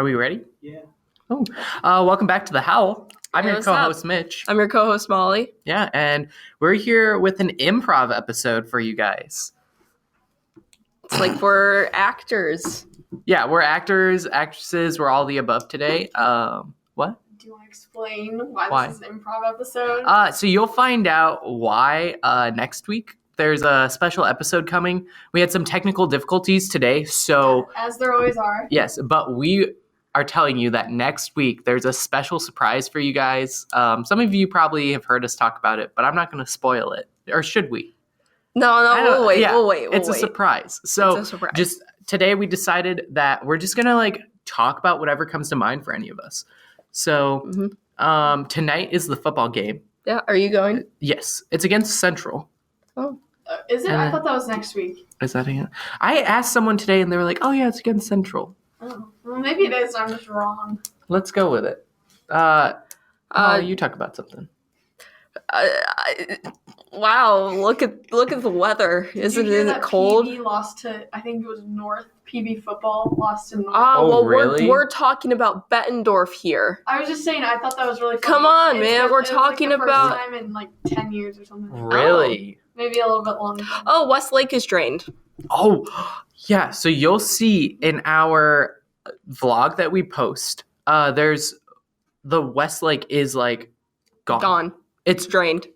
Are we ready? Yeah. Oh, welcome back to the Howl. I'm your co-host, Mitch. I'm your co-host, Molly. Yeah, and we're here with an improv episode for you guys. It's like we're actors. Yeah, we're actors, actresses, we're all the above today. What? Do you want to explain why this is an improv episode? So you'll find out why next week. There's a special episode coming. We had some technical difficulties today, so... As there always are. Yes, but we are telling you that next week there's a special surprise for you guys. Some of you probably have heard us talk about it, but I'm not going to spoil it. Or should we? No, we'll wait. It's a surprise. So just today we decided that we're just going to talk about whatever comes to mind for any of us. So tonight is the football game. Yeah, are you going? Yes, it's against Central. Oh. Is it? I thought that was next week. Is that again? I asked someone today and they were like, oh yeah, it's against Central. Oh, well, maybe it is. I'm just wrong. Let's go with it. You talk about something. Wow, look at the weather. Isn't it cold? PB lost to, I think it was North. PB football lost to North. Well, really? we're talking about Bettendorf here. I was just saying, I thought that was really funny. Come on, man. We're talking about... First time in 10 years or something. Really? Maybe a little bit longer. Oh, Westlake is drained. Oh, yeah. So you'll see in our vlog that we post, there's the Westlake is gone. It's drained.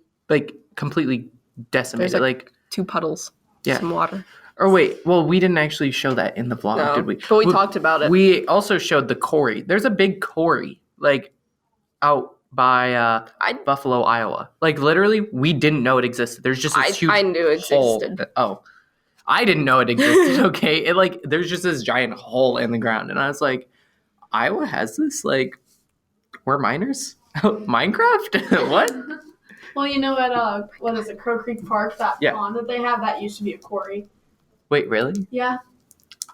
Completely decimated. There's 2 puddles. Yeah. Some water. Or wait, well, we didn't actually show that in the vlog, did we? But we talked about it. We also showed the quarry. There's a big quarry, out by Buffalo, Iowa. Literally, we didn't know it existed. There's just this huge I knew it existed. Oh, I didn't know it existed, okay? There's just this giant hole in the ground. And I was like, Iowa has this? We're miners? Minecraft? What? Well, you know at, what is it, Crow Creek Park, that pond that they have, that used to be a quarry. Wait, really? Yeah.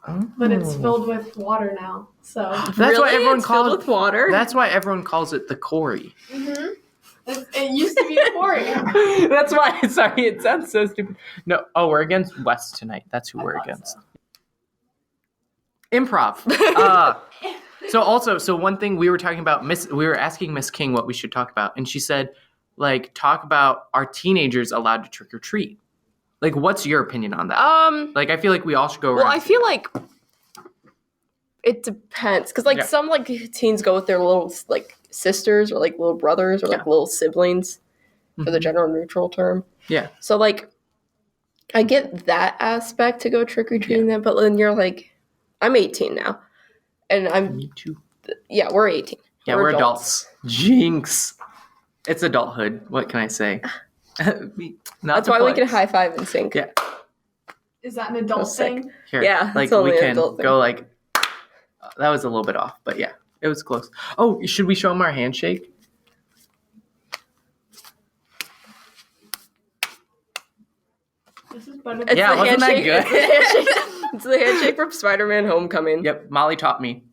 Oh. But it's filled with water now, so. That's why everyone calls it with water. That's why everyone calls it the quarry. Mm-hmm. It used to be a quarry. That's why. Sorry, it sounds so stupid. No, we're against West tonight. That's who we're against. So. Improv. So one thing we were talking about, we were asking Miss King what we should talk about, and she said, talk about are teenagers allowed to trick or treat? What's your opinion on that? I feel like we all should go around. Well, I feel like it depends. Because, some, teens go with their little, sisters or, little brothers or, little siblings for the general neutral term. Yeah. So, I get that aspect to go trick-or-treating them. But then you're I'm 18 now. And I'm... Me too. Yeah, we're 18. Yeah, we're adults. Jinx. It's adulthood. What can I say? That's why we can high five and sync. Yeah. Is that an adult thing? Here, yeah, we can go that was a little bit off, but yeah, it was close. Oh, should we show them our handshake? This is better. Wasn't that good? It's the handshake from Spider-Man Homecoming. Yep, Molly taught me.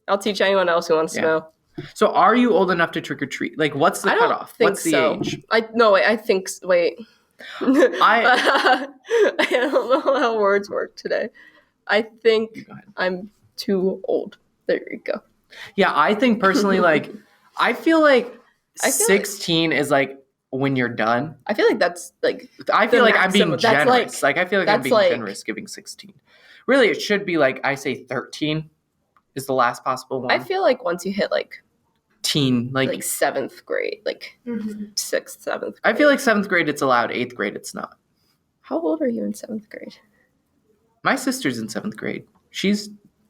I'll teach anyone else who wants to know. So are you old enough to trick or treat? What's the cutoff? What's the age? I think wait. I don't know how words work today. I think I'm too old. There you go. Yeah, I think personally, I feel like 16 is when you're done. I feel like that's I feel like I'm being generous. I feel like I'm being generous giving 16. Really, it should be I say 13 is the last possible one. I feel like once you hit teen, 7th grade, 6th, 7th grade. I feel like 7th grade it's allowed, 8th grade it's not. How old are you in 7th grade? My sister's in 7th grade. You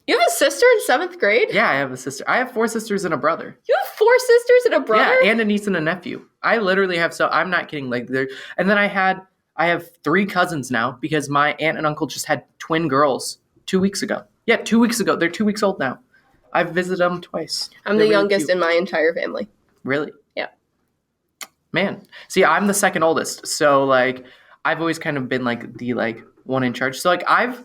have a sister in 7th grade? Yeah, I have a sister. I have 4 sisters and a brother. You have 4 sisters and a brother? Yeah, and a niece and a nephew. I literally have, I'm not kidding, and then I have 3 cousins now because my aunt and uncle just had twin girls 2 weeks ago. Yeah, 2 weeks ago. They're 2 weeks old now. I've visited them twice. I'm the youngest in my entire family. Really? Yeah. Man. See, I'm the second oldest. So, I've always kind of been, the, one in charge. So, I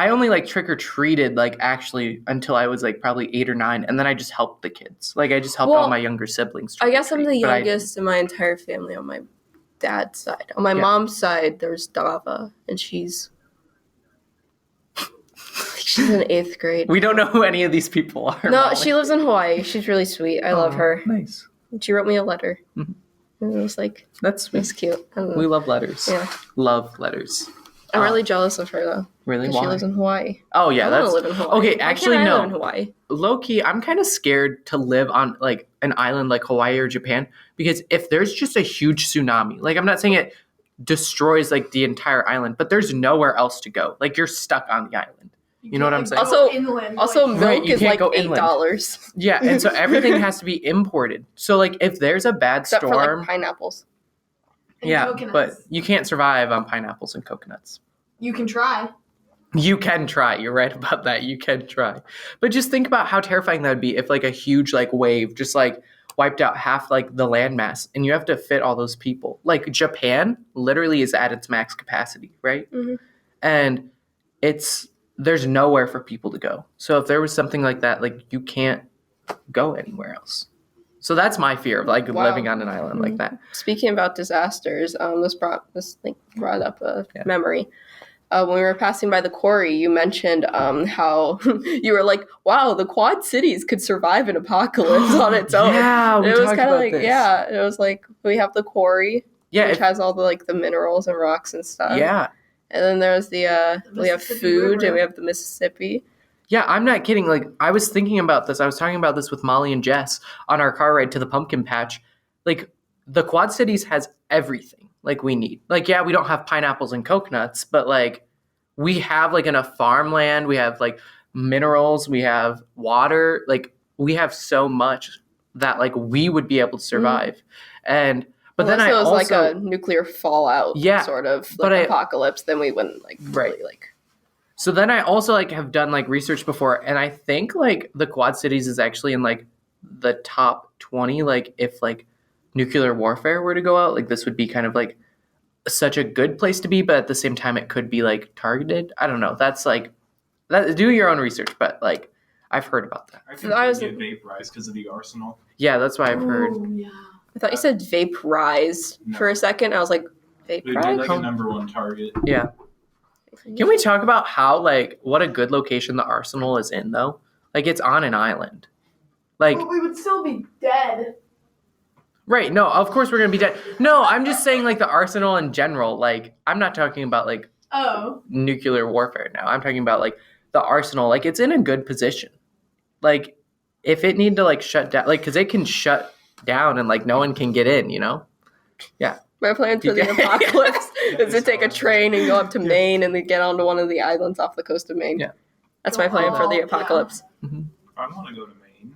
only, trick-or-treated, actually, until I was, probably 8 or 9. And then I just helped the kids. I just helped all my younger siblings. I guess I'm the youngest in my entire family on my dad's side. On my mom's side, there's Dava, and she's She's in 8th grade. We don't know who any of these people are. No, Molly. she lives in Hawaii. She's really sweet. I love her. Nice. She wrote me a letter. Mhm. And it was like, That's it's cute. I don't know. We love letters. Yeah. Love letters. I'm really jealous of her though. Really? Because Why? she lives in Hawaii. Oh yeah, I that's want to live in Hawaii. okay. Why Actually, can't I no. live in Hawaii? Low key, I'm kind of scared to live on like an island like Hawaii or Japan because if there's just a huge tsunami, like I'm not saying it destroys like the entire island, but there's nowhere else to go. Like you're stuck on the island. You know what I'm saying? Also- inland, Also, like, Right, milk you is can't like go inland. $8. Yeah, and so everything has to be imported. So like if there's a bad Except storm, for like pineapples. and yeah, coconuts. but you can't survive on pineapples and coconuts. You can try. You can try. You're right about that. You can try. But just think about how terrifying that would be if like a huge like wave just like wiped out half like the landmass and you have to fit all those people. Like Japan literally is at its max capacity, right? Mhm. And there's nowhere for people to go. So if there was something like that, like you can't go anywhere else. So that's my fear of like Wow. living on an island like that. Speaking about disasters, this brought up a Yeah. memory. When we were passing by the quarry, you mentioned how you were like, "Wow, the Quad Cities could survive an apocalypse on its own." Yeah, we it was talked kind of about like, this. yeah, it was like we have the quarry, Yeah, which has all the like the minerals and rocks and stuff. yeah. And then there's we have Mississippi food River. and we have the Mississippi. Yeah, I'm not kidding. Like, I was thinking about this. I was talking about this with Molly and Jess on our car ride to the pumpkin patch. Like, the Quad Cities has everything, like, we need. Like, yeah, we don't have pineapples and coconuts, but, like, we have, like, enough farmland. We have, like, minerals. We have water. Like, we have so much that, like, we would be able to survive. But then Unless I it was also... like a nuclear fallout sort of but apocalypse, then we wouldn't like Right. really like. So then I also like have done like research before, and I think like the Quad Cities is actually in like the top 20. Like if like nuclear warfare were to go out, like this would be kind of like such a good place to be, but at the same time it could be like targeted. I don't know. That's like that. Do your own research, but like I've heard about that. I think I it was- would get vaporized because of the arsenal. Yeah, that's what I've heard. Ooh, yeah. I thought you said vaporize for a second. I was like, It would be vaporize. like a number one target. Yeah. Can we talk about how like what a good location the arsenal is in though? Like it's on an island. Like But we would still be dead. right, no, of course we're gonna be dead. No, I'm just saying like the arsenal in general. Like I'm not talking about like Oh. nuclear warfare now. I'm talking about like the arsenal. Like it's in a good position. Like if it need to like shut down, like because it can shut down and like no one can get in. You know? My plan for the You get- apocalypse is to take a train and go up to Maine and then get onto one of the islands off the coast of Maine. Yeah. That's my plan for the Oh, yeah. apocalypse. I want to go to Maine.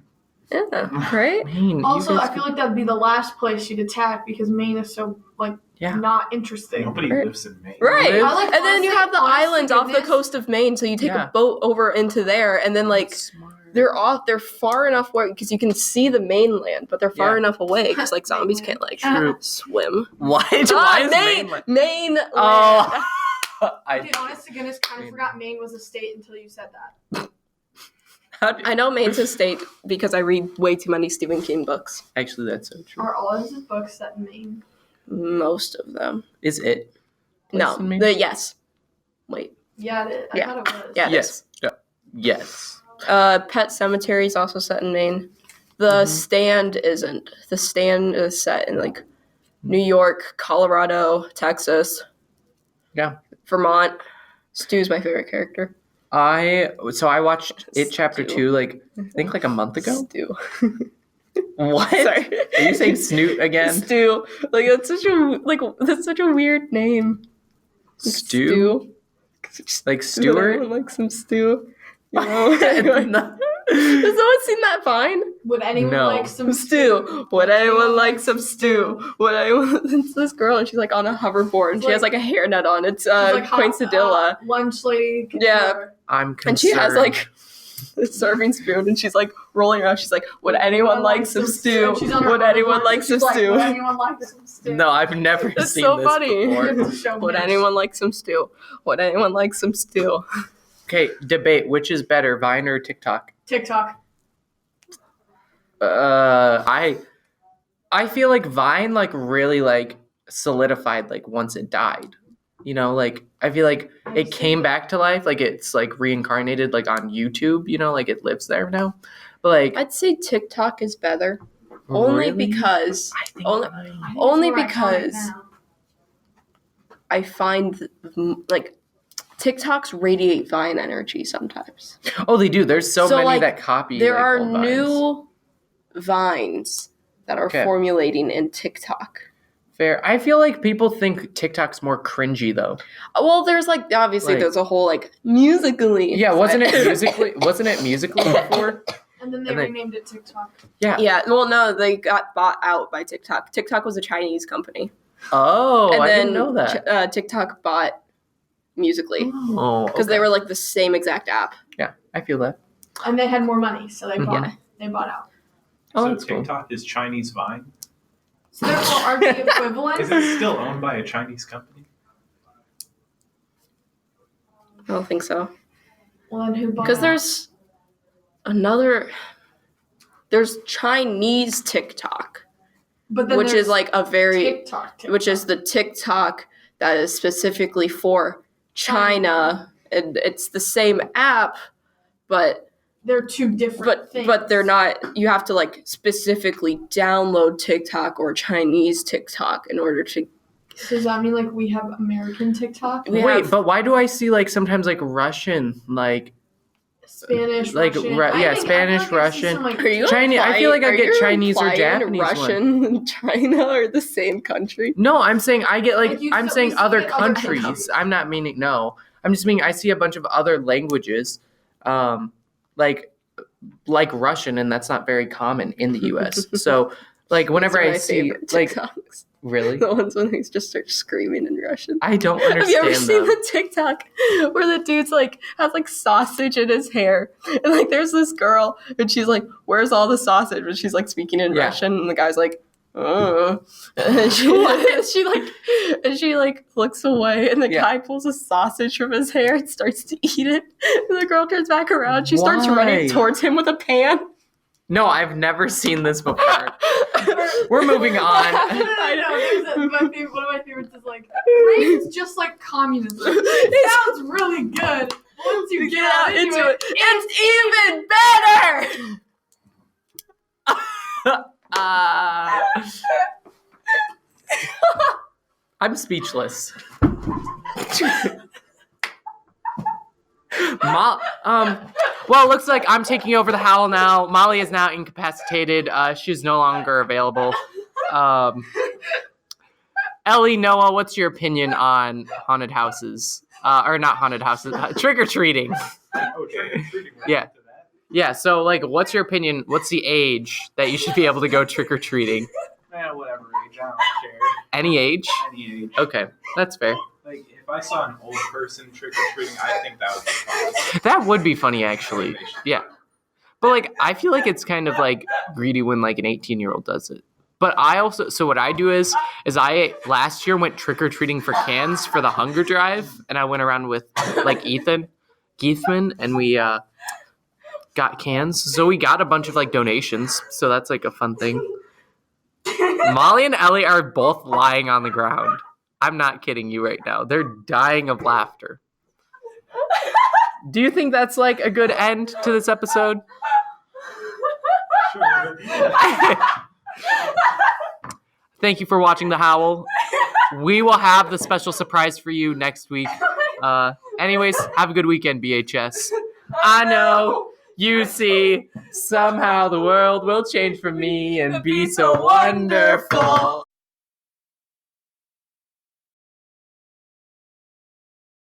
Yeah, right? Maine, you Also, guys I feel like that'd be the last place you'd attack because Maine is so like Yeah. not interesting. Nobody Right. lives in Maine. Right. Live- I like And then you have the honest to islands off the goodness- coast of Maine, so you take Yeah. a boat over into there, and then like Smart. they're far enough away because you can see the mainland, but they're far Yeah. enough away because like zombies can't like True. swim. Why? Why is Maine, Maine? Maine. Oh, I, Dude, honest to goodness, kind of forgot Maine was a state until you said that. how do, I know Maine's a state because I read way too many Stephen King books. actually, that's so true. Are all of his books set in Maine? Most of them. Is it? No. placed in Maine? Yes. Wait. Yeah, it is. I Yeah. thought it was. Yeah. it Yes. Yeah. Yes. Pet Cemetery is also set in Maine. The Stand isn't. The Stand is set in like New York, Colorado, Texas. Yeah. Vermont. Stu's my favorite character. I watched it chapter Stu. 2 like I think like a month ago. Stu. What? Sorry. Are you saying Snoot again? Stu. Like that's such a weird name. Stew? Like Stewart? Like some stew. You know? No. Has someone seen that Vine? Would anyone No. like some Stew. Would anyone like some stew? Would anyone? It's this girl, and she's like on a hoverboard, and she has like a hairnet on. It's like Queen Sedilla, lunch lady. Yeah. controller. I'm concerned. and she has like a serving spoon, and she's like rolling around. She's like, "Would anyone like some stew? And she's on her Would anyone hoverboard, like she's some stew?" Would anyone like some stew? No, I've never It's seen so this funny. You before. have to show Would Mitch. anyone like some stew? Would anyone like some stew? Okay, debate. Which is better, Vine or TikTok? TikTok. I feel like Vine like really like solidified like once it died. You know, like I feel like it came back to life, like it's like reincarnated, like on YouTube. You know, like it lives there now. But like, I'd say TikTok is better, only really? because I think only- I think only it's more iconic because- now. I find like TikToks radiate Vine energy sometimes. Oh, they do. There's so many like, that copy. There like, are old Vines. new Vines that are Okay. formulating in TikTok. Fair. I feel like people think TikTok's more cringy though. Well, there's like obviously Like- there's a whole like musically. Yeah, wasn't it musically? Wasn't it musically before? And then they And they- renamed it TikTok. Yeah. Yeah, well, no, they got bought out by TikTok. TikTok was a Chinese company. Oh, And I then didn't know that. TikTok bought Musically. Oh, Because they were like the same exact app. Yeah, I feel that. And they had more money, so they bought Yeah. they bought out. Oh, So that's cool. TikTok is Chinese Vine. So therefore, are the equivalent? Is it still owned by a Chinese company? I don't think so. Well, then who bought? Because out? there's Chinese TikTok, but then which is there's like a very, TikTok, which is the TikTok that is specifically for China, and it's the same app, but they're two different things. but they're not. You have to like specifically download TikTok or Chinese TikTok in order to. So does that mean like we have American TikTok, We Wait, have- but why do I see like sometimes like Russian, like Spanish, like, Russian? yeah, I think Spanish, I see Russian. some, like, Are you Chinese- I feel like I are get you Chinese or implying Japanese one. Russian and China are the same country? No, I'm saying I get like Like, you I'm still- saying we still other get other countries. countries. I'm not meaning no. I'm just meaning I see a bunch of other languages, like Russian, and that's not very common in the U.S. So like whenever Those are I my see favorite like TikToks. really, The ones when they just start screaming in Russian. I don't Have you understand ever seen them. the TikTok where the dude's like has like sausage in his hair, and like there's this girl and she's like, "Where's all the sausage?" And she's like speaking in Yeah. Russian, and the guy's like, "Oh," and she looks away, and the Yeah. guy pulls a sausage from his hair and starts to eat it, and the girl turns back around. She starts Why? running towards him with a pan. No, I've never seen this before. We're moving on. I know. One of my favorites is like, race is just like communism. It sounds really good. Once you get out into it, it's even better. I'm speechless. Well, it looks like I'm taking over the Howl now. Molly is now incapacitated. She's no longer available. Ellie, Noah, what's your opinion on haunted houses? Or not haunted houses, trick-or-treating. Oh, trick-or-treating right Yeah. after that? Yeah, so, like, what's your opinion? What's the age that you should be able to go trick-or-treating? Whatever age, I don't care. Any age? Any age. Okay, that's fair. Like, if I saw an old person trick-or-treating, I think that would be fun. That would be funny, actually. Yeah. But, like, I feel like it's kind of, like, greedy when, like, an 18-year-old does it. But so what I do is I last year went trick-or-treating for cans for the Hunger Drive, and I went around with, like, Geithman, and we got cans. So we got a bunch of, like, donations, so that's, like, a fun thing. Molly and Ellie are both lying on the ground. I'm not kidding you right now. They're dying of laughter. Do you think that's, like, a good end to this episode? Sure. Thank you for watching The Howl. We will have the special surprise for you next week. Anyways, have a good weekend, BHS. I know, you see, somehow the world will change for me and be so wonderful.